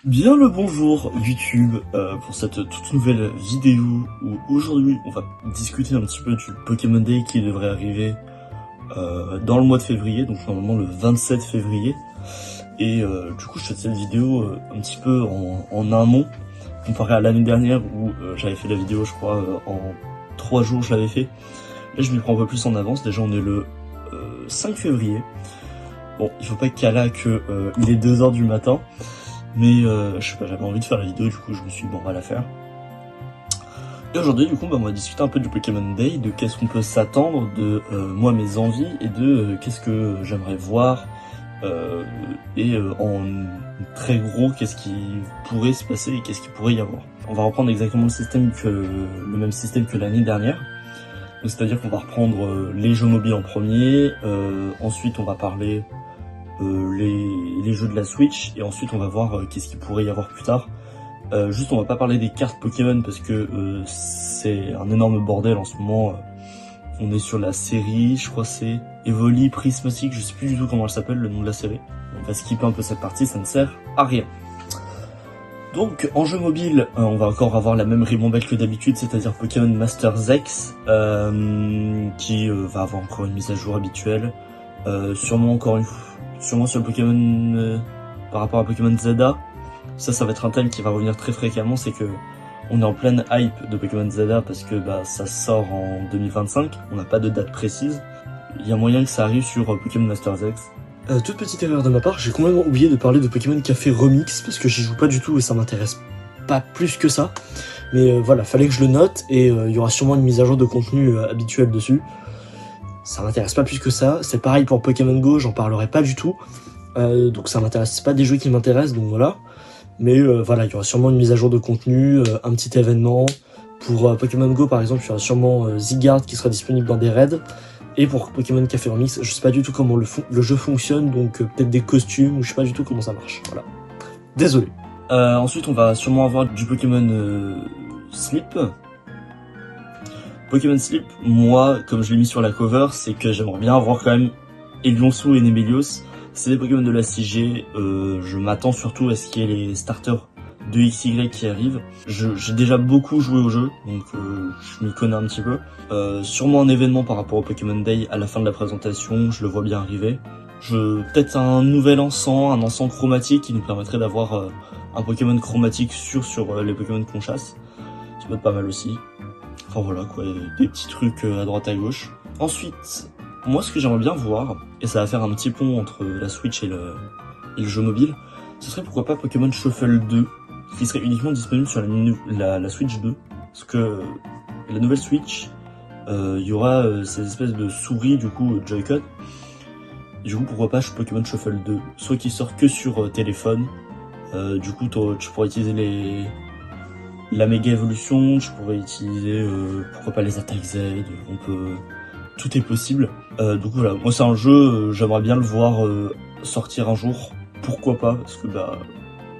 Bien le bonjour YouTube pour cette toute nouvelle vidéo où aujourd'hui on va discuter un petit peu du Pokémon Day qui devrait arriver dans le mois de février, donc normalement le 27 février. Et du coup je fais cette vidéo un petit peu en amont comparé à l'année dernière où j'avais fait la vidéo je crois en 3 jours je l'avais fait. Là je m'y prends un peu plus en avance, déjà on est le 5 février. Bon, il faut pas qu'à là que il est 2h du matin. Mais je sais pas, j'avais envie de faire la vidéo, du coup je me suis dit bon, on va la faire. Et aujourd'hui du coup on va discuter un peu du Pokémon Day, de qu'est-ce qu'on peut s'attendre, de moi mes envies et de qu'est-ce que j'aimerais voir et en très gros qu'est-ce qui pourrait se passer et qu'est-ce qui pourrait y avoir. On va reprendre exactement le même système que l'année dernière. C'est-à-dire qu'on va reprendre les jeux mobiles en premier, ensuite on va parler les jeux de la Switch et ensuite on va voir qu'est-ce qu'il pourrait y avoir plus tard. Juste on va pas parler des cartes Pokémon parce que c'est un énorme bordel en ce moment. On est sur la série, je crois c'est Evoli Prismatic, je sais plus du tout comment elle s'appelle, le nom de la série. On va skipper un peu cette partie, ça ne sert à rien. Donc en jeu mobile, on va encore avoir la même ribambelle que d'habitude, c'est-à-dire Pokémon Masters X, qui va avoir encore une mise à jour habituelle. Sûrement sur le Pokémon par rapport à Pokémon Zelda. Ça va être un thème qui va revenir très fréquemment, c'est que on est en pleine hype de Pokémon Zelda parce que ça sort en 2025, on n'a pas de date précise. Il y a moyen que ça arrive sur Pokémon Masters X. Toute petite erreur de ma part, j'ai complètement oublié de parler de Pokémon Café Remix parce que j'y joue pas du tout et ça m'intéresse pas plus que ça. Mais voilà, fallait que je le note et il y aura sûrement une mise à jour de contenu habituelle dessus. Ça m'intéresse pas plus que ça, c'est pareil pour Pokémon Go, j'en parlerai pas du tout, donc ça m'intéresse, c'est pas des jeux qui m'intéressent, donc voilà. Mais voilà, il y aura sûrement une mise à jour de contenu, un petit événement. Pour Pokémon Go par exemple, il y aura sûrement Zygarde qui sera disponible dans des raids. Et pour Pokémon Café Remix, je sais pas du tout comment le jeu fonctionne, donc peut-être des costumes, ou je sais pas du tout comment ça marche, voilà. Désolé. Ensuite on va sûrement avoir du Pokémon Sleep. Pokémon Sleep, moi, comme je l'ai mis sur la cover, c'est que j'aimerais bien avoir quand même Elionsu et Nemelios. C'est des Pokémon de la 6G, je m'attends surtout à ce qu'il y ait les starters de XY qui arrivent. J'ai déjà beaucoup joué au jeu, donc je m'y connais un petit peu. Sûrement un événement par rapport au Pokémon Day à la fin de la présentation, je le vois bien arriver. Peut-être un nouvel encens, un encens chromatique qui nous permettrait d'avoir un Pokémon chromatique sur les Pokémon qu'on chasse. Ça peut être pas mal aussi. Enfin voilà quoi, des petits trucs à droite à gauche. Ensuite, moi ce que j'aimerais bien voir, et ça va faire un petit pont entre la Switch et le jeu mobile, ce serait pourquoi pas Pokémon Shuffle 2, qui serait uniquement disponible sur la Switch 2. Parce que la nouvelle Switch, il y aura ces espèces de souris du coup Joy-Con. Et du coup pourquoi pas Pokémon Shuffle 2, soit qui sort que sur téléphone, du coup tu pourrais utiliser la méga évolution, je pourrais utiliser pourquoi pas les attaques Z, tout est possible. Donc voilà, moi c'est un jeu, j'aimerais bien le voir sortir un jour, pourquoi pas, parce que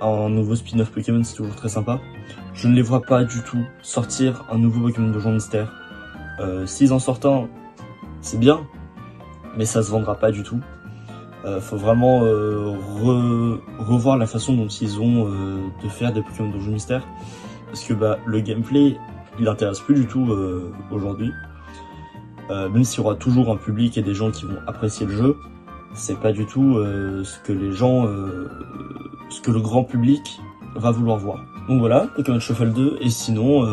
un nouveau spin-off Pokémon c'est toujours très sympa. Je ne les vois pas du tout sortir un nouveau Pokémon Donjon Mystère. S'ils en sortent un, c'est bien, mais ça se vendra pas du tout. Faut vraiment revoir la façon dont ils ont de faire des Pokémon Donjon Mystère. Parce que le gameplay, il intéresse plus du tout aujourd'hui. Même s'il y aura toujours un public et des gens qui vont apprécier le jeu, c'est pas du tout ce que le grand public va vouloir voir. Donc voilà, Pokémon Shuffle 2, et sinon,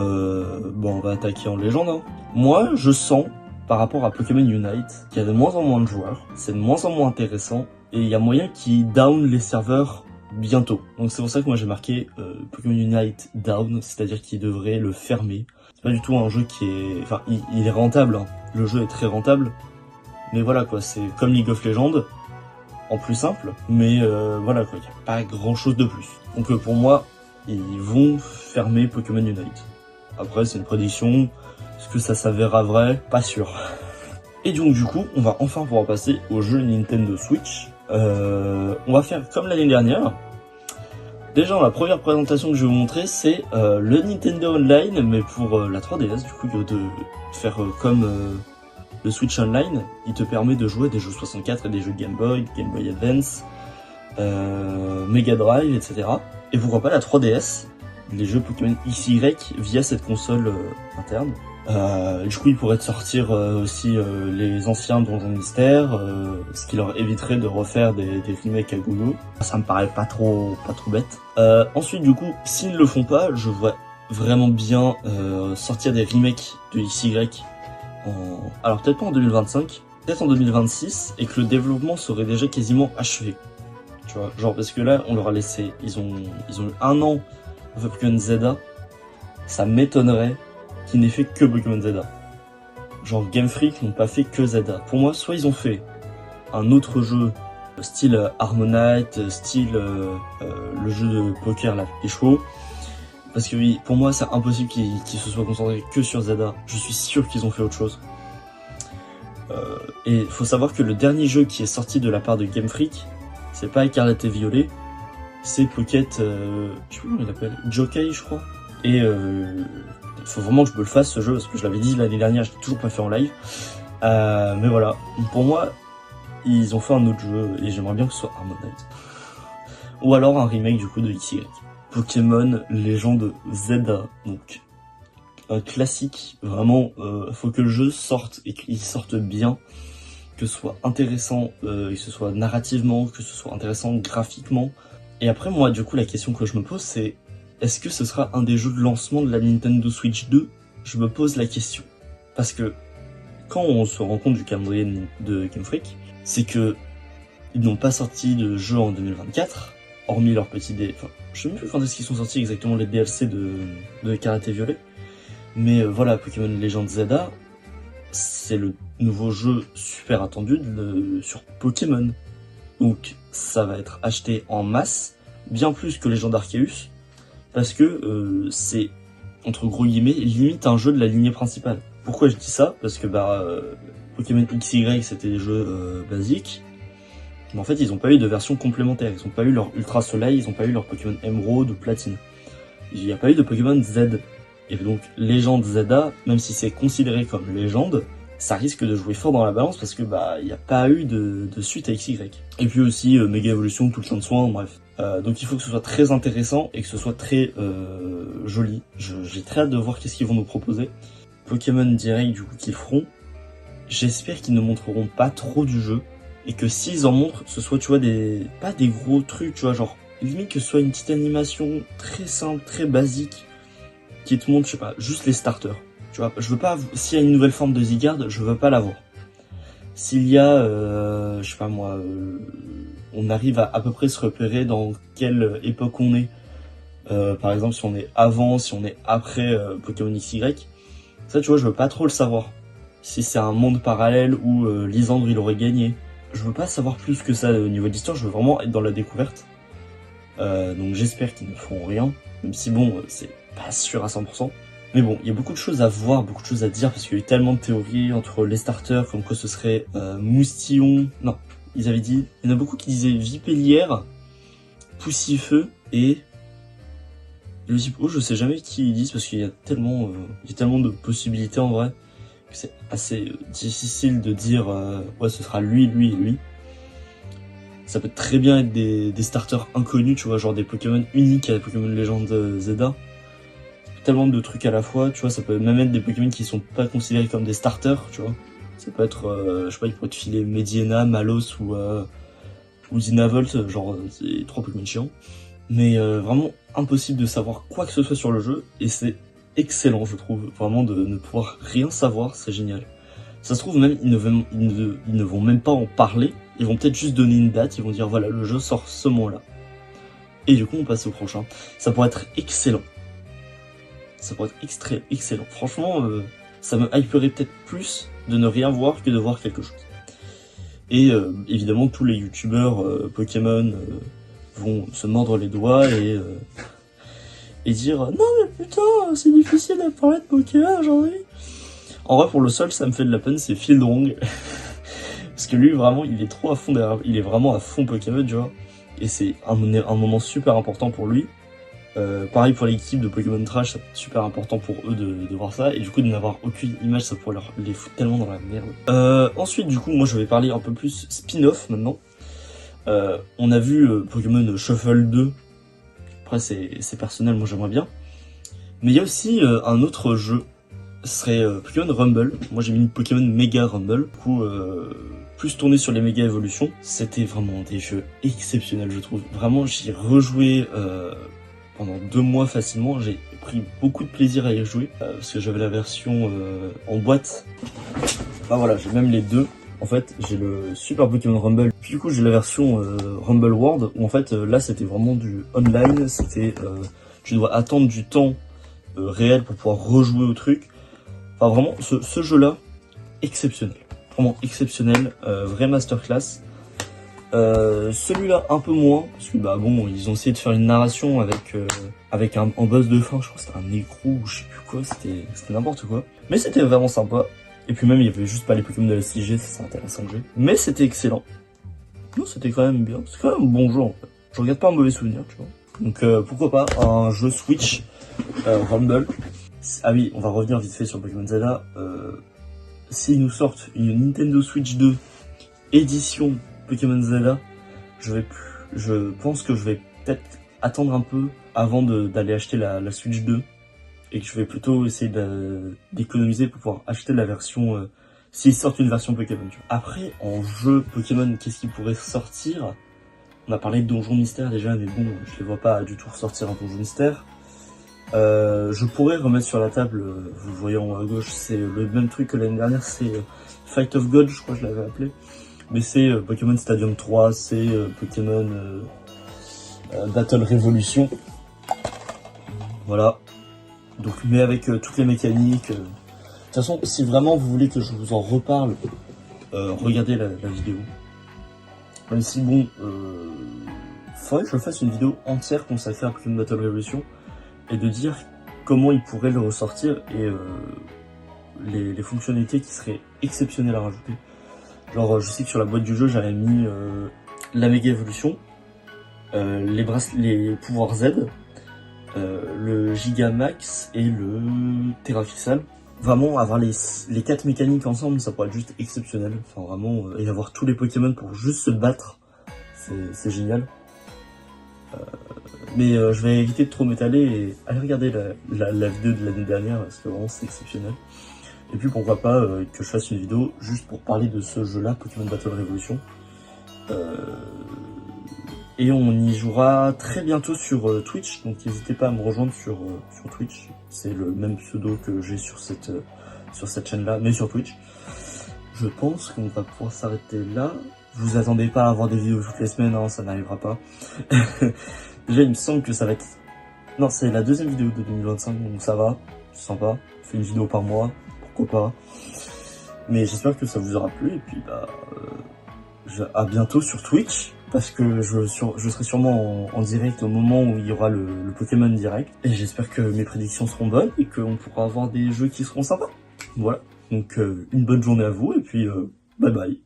on va attaquer en légende. Hein. Moi, je sens, par rapport à Pokémon Unite, qu'il y a de moins en moins de joueurs, c'est de moins en moins intéressant, et il y a moyen qu'ils down les serveurs bientôt. Donc c'est pour ça que moi j'ai marqué Pokémon Unite down, c'est-à-dire qu'il devrait le fermer. C'est pas du tout un jeu qui est... Enfin, il est rentable, hein. Le jeu est très rentable, mais voilà quoi, c'est comme League of Legends, en plus simple, mais voilà quoi, il n'y a pas grand-chose de plus. Donc pour moi, ils vont fermer Pokémon Unite. Après c'est une prédiction, est-ce que ça s'avérera vrai? Pas sûr. Et donc du coup, on va enfin pouvoir passer au jeu Nintendo Switch. On va faire comme l'année dernière. Déjà, la première présentation que je vais vous montrer, c'est le Nintendo Online, mais pour la 3DS, du coup, de faire comme le Switch Online. Il te permet de jouer à des jeux 64 et des jeux Game Boy Advance, Mega Drive, etc. Et pourquoi pas la 3DS, les jeux Pokémon XY via cette console interne. Du coup, ils pourraient sortir aussi les anciens Donjons Mystère, ce qui leur éviterait de refaire des remakes à gogo. Ça me paraît pas trop bête. Ensuite, du coup, s'ils ne le font pas, je vois vraiment bien sortir des remakes de XY alors peut-être pas en 2025, peut-être en 2026, et que le développement serait déjà quasiment achevé. Tu vois, genre parce que là, on leur a laissé, ils ont eu 1 an de Pokémon Zelda, ça m'étonnerait qu'ils n'aient fait que Pokémon Zelda. Genre Game Freak n'ont pas fait que Zelda. Pour moi, soit ils ont fait un autre jeu, style Harmonite, style le jeu de poker là, les chevaux. Parce que oui, pour moi c'est impossible qu'ils se soient concentrés que sur Zelda. Je suis sûr qu'ils ont fait autre chose. Et faut savoir que le dernier jeu qui est sorti de la part de Game Freak, c'est pas Écarlate et Violet, c'est Pocket, je sais plus comment il l'appelle, Jockey je crois. Et faut vraiment que je me le fasse ce jeu, parce que je l'avais dit l'année dernière, je l'ai toujours pas fait en live. Mais voilà, pour moi, ils ont fait un autre jeu, et j'aimerais bien que ce soit Harmonite. Ou alors un remake du coup de XY. Pokémon Légende Zelda, donc un classique, vraiment, faut que le jeu sorte et qu'il sorte bien, que ce soit intéressant, que ce soit narrativement, que ce soit intéressant graphiquement. Et après moi du coup la question que je me pose c'est, est-ce que ce sera un des jeux de lancement de la Nintendo Switch 2? Je me pose la question. Parce que quand on se rend compte du calendrier de Game Freak, c'est que ils n'ont pas sorti de jeu en 2024, hormis leur petit enfin, je sais même plus quand est-ce qu'ils sont sortis exactement les DLC de Karate Violet. Mais voilà, Pokémon Legend Zelda, c'est le nouveau jeu super attendu sur Pokémon. Donc ça va être acheté en masse, bien plus que Legend Arceus, parce que c'est, entre gros guillemets, limite un jeu de la lignée principale. Pourquoi je dis ça? Parce que Pokémon XY c'était des jeux basiques, mais en fait ils ont pas eu de version complémentaire, ils ont pas eu leur Ultra Soleil, ils ont pas eu leur Pokémon Emerald ou Platine. Il n'y a pas eu de Pokémon Z. Et donc Legend Zelda, même si c'est considéré comme légende, ça risque de jouer fort dans la balance parce que il n'y a pas eu de suite à XY. Et puis aussi Mega Evolution, tout le temps de soin, bref. Donc il faut que ce soit très intéressant et que ce soit très joli. J'ai très hâte de voir qu'est-ce qu'ils vont nous proposer. Pokémon Direct du coup qu'ils feront, j'espère qu'ils ne montreront pas trop du jeu et que s'ils en montrent, ce soit tu vois pas des gros trucs, tu vois, genre limite que ce soit une petite animation très simple, très basique, qui te montre, je sais pas, juste les starters. Tu vois, je veux pas, s'il y a une nouvelle forme de Zygarde, je veux pas l'avoir. S'il y a, je sais pas moi, on arrive à peu près se repérer dans quelle époque on est. Par exemple, si on est avant, si on est après Pokémon XY. Ça, tu vois, je veux pas trop le savoir. Si c'est un monde parallèle où Lysandre il aurait gagné. Je veux pas savoir plus que ça au niveau de l'histoire, je veux vraiment être dans la découverte. Donc j'espère qu'ils ne feront rien. Même si bon, c'est pas sûr à 100%. Mais bon, il y a beaucoup de choses à voir, beaucoup de choses à dire, parce qu'il y a eu tellement de théories entre les starters, comme quoi ce serait Moustillon. Non, ils avaient dit, il y en a beaucoup qui disaient Vipellière, Poussifeu et le Zippo, je sais jamais qui ils disent, parce qu'il y a tellement de possibilités en vrai, que c'est assez difficile de dire, ouais, ce sera lui, lui et lui. Ça peut très bien être des starters inconnus, tu vois, genre des Pokémon uniques à la Pokémon Legend Zelda. Tellement de trucs à la fois, tu vois, ça peut même être des Pokémon qui sont pas considérés comme des starters, tu vois. Ça peut être, je sais pas, il pourrait te filer Mediena, Malos ou Dynavolt, genre c'est 3 Pokémon chiants. Mais vraiment impossible de savoir quoi que ce soit sur le jeu, et c'est excellent, je trouve, vraiment de ne pouvoir rien savoir, c'est génial. Ça se trouve même, ils ne vont même pas en parler, ils vont peut-être juste donner une date, ils vont dire voilà, le jeu sort ce mois-là. Et du coup, on passe au prochain. Ça pourrait être excellent. Ça pourrait être excellent. Franchement, ça me hyperait peut-être plus de ne rien voir que de voir quelque chose. Et évidemment, tous les youtubeurs Pokémon vont se mordre les doigts et dire « Non mais putain, c'est difficile de parler de Pokémon aujourd'hui !» En vrai, pour le seul, ça me fait de la peine, c'est Fieldrong. Parce que lui, vraiment, il est trop à fond derrière, il est vraiment à fond Pokémon, tu vois. Et c'est un moment super important pour lui. Pareil pour l'équipe de Pokémon Trash, c'est super important pour eux de voir ça, et du coup de n'avoir aucune image, ça pourrait les foutre tellement dans la merde. Ensuite, du coup, moi je vais parler un peu plus spin-off maintenant. On a vu Pokémon Shuffle 2, après c'est personnel, moi j'aimerais bien. Mais il y a aussi un autre jeu, ce serait Pokémon Rumble. Moi j'ai mis une Pokémon Mega Rumble, du coup plus tourné sur les méga évolutions. C'était vraiment des jeux exceptionnels, je trouve. Vraiment, j'y ai rejoué pendant 2 mois facilement. J'ai pris beaucoup de plaisir à y jouer parce que j'avais la version en boîte. Bah voilà, j'ai même les deux. En fait, j'ai le Super Pokémon Rumble. Puis du coup, j'ai la version Rumble World où en fait là, c'était vraiment du online. C'était tu dois attendre du temps réel pour pouvoir rejouer au truc. Enfin vraiment, ce jeu-là, exceptionnel. Vraiment exceptionnel, vrai masterclass. Celui-là un peu moins, parce que bah bon, ils ont essayé de faire une narration avec un boss de fin, je crois que c'était un écrou ou je sais plus quoi, c'était n'importe quoi. Mais c'était vraiment sympa. Et puis même il y avait juste pas les Pokémon de la 6G, c'est intéressant que j'ai. Mais c'était excellent. Non, c'était quand même bien, c'est quand même un bon jeu en fait. Je regarde pas un mauvais souvenir, tu vois. Donc pourquoi pas un jeu Switch Rumble. Ah oui, on va revenir vite fait sur Pokémon Zelda. S'ils nous sortent une Nintendo Switch 2 édition Pokémon Zelda, je pense que je vais peut-être attendre un peu avant d'aller acheter la Switch 2 et que je vais plutôt essayer d'économiser pour pouvoir acheter la version s'ils sortent une version Pokémon. Tu vois. Après, en jeu Pokémon, qu'est-ce qui pourrait sortir? On a parlé de Donjon Mystère déjà, mais bon, je les vois pas du tout ressortir un Donjon Mystère. Je pourrais remettre sur la table, vous voyez en haut à gauche, c'est le même truc que l'année dernière, c'est Fight of God, je crois que je l'avais appelé. Mais c'est Pokémon Stadium 3, c'est Pokémon Battle Revolution. Voilà. Donc, mais avec toutes les mécaniques. De toute façon, si vraiment vous voulez que je vous en reparle, regardez la vidéo. Même si bon, faudrait que je fasse une vidéo entière consacrée à Pokémon Battle Revolution et de dire comment il pourrait le ressortir et les fonctionnalités qui seraient exceptionnelles à rajouter. Genre, je sais que sur la boîte du jeu, j'avais mis la méga évolution, les pouvoirs Z, le Gigamax et le Terrafixal. Vraiment, avoir les 4 mécaniques ensemble, ça pourrait être juste exceptionnel. Enfin, vraiment, et avoir tous les Pokémon pour juste se battre, c'est génial. Mais je vais éviter de trop m'étaler et aller regarder la vidéo de l'année dernière, parce que vraiment, c'est exceptionnel. Et puis pourquoi pas que je fasse une vidéo juste pour parler de ce jeu-là, Pokémon Battle Revolution. Et on y jouera très bientôt sur Twitch, donc n'hésitez pas à me rejoindre sur Twitch. C'est le même pseudo que j'ai sur cette chaîne-là, mais sur Twitch. Je pense qu'on va pouvoir s'arrêter là. Vous attendez pas à avoir des vidéos toutes les semaines, hein, ça n'arrivera pas. Déjà, il me semble que ça va être... Non, c'est la deuxième vidéo de 2025, donc ça va, c'est sympa. Je fais une vidéo par mois. Pourquoi pas. Mais j'espère que ça vous aura plu et puis bah à bientôt sur Twitch parce que je serai sûrement en direct au moment où il y aura le Pokémon direct et j'espère que mes prédictions seront bonnes et qu'on pourra avoir des jeux qui seront sympas. Voilà, donc une bonne journée à vous et puis bye bye.